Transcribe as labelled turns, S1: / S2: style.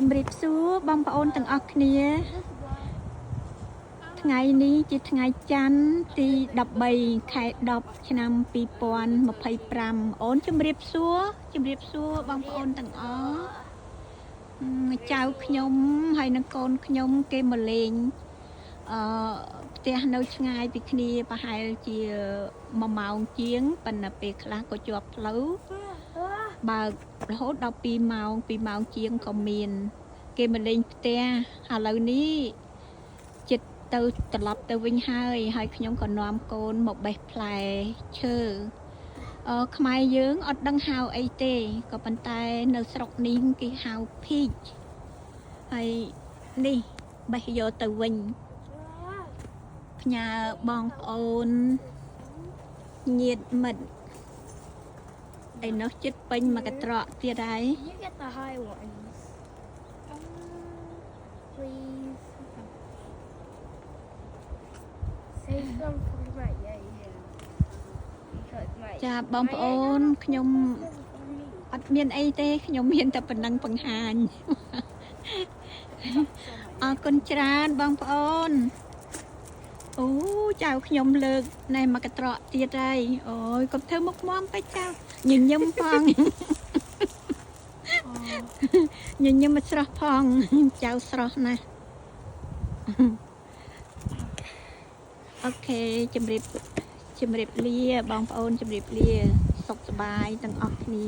S1: ជំរាបសួរបងប្អូនទាំងអស់គ្នាថ្ងៃនេះជាថ្ងៃច័ន្ទទី13ខែ10ឆ្នាំ2025អូនជំរាបសួរបងប្អូនទាំងអស់ចៅខ្ញុំហើយនឹងកូនខ្ញុំគេមកលេងផ្ទះនៅឆ្ងាយពីគ្នាប្រហែលជា1ម៉ោងជាងប៉ុន្តែពេលខ្លះក៏ជាប់ផ្លូវបើករហូតដល់2ម៉ោងជាងក៏មានគេមកលេងផ្ទះឥឡូវនេះចិត្តទៅត្រឡប់ទៅវិញហើយខ្ញុំក៏នាំកូនមកបេះផ្លែឈើខ្មែរយើងអត់ដឹងហៅអីទេក៏ប៉ុន្តែនៅស្រុកនេះគេហៅ peach ហើយនេះបេះយកទៅវិញផ្ញើបងប្អូនញាតិមិត្តឯនោះចិត្តពេញមកកត្រកទៀតហើយ
S2: You get the high ones. Please. Save some for my because my
S1: ចាបងប្អូនខ្ញុំអត់មានអីទេខ្ញុំមានតែប៉ុណ្ណឹងបង្ហាញអរគុណច្រើនបងប្អូនអូចៅខ្ញុំលើកណែមកកត្រកទៀតហើយអូយកុំធ្វើមុខមាំពេកចៅញញឹមផងញញឹមមកស្រស់ផងចៅស្រស់ណាស់អូខេជម្រាបលាបងប្អូនជម្រាបលាសុខសប្បាយទាំងអស់គ្នា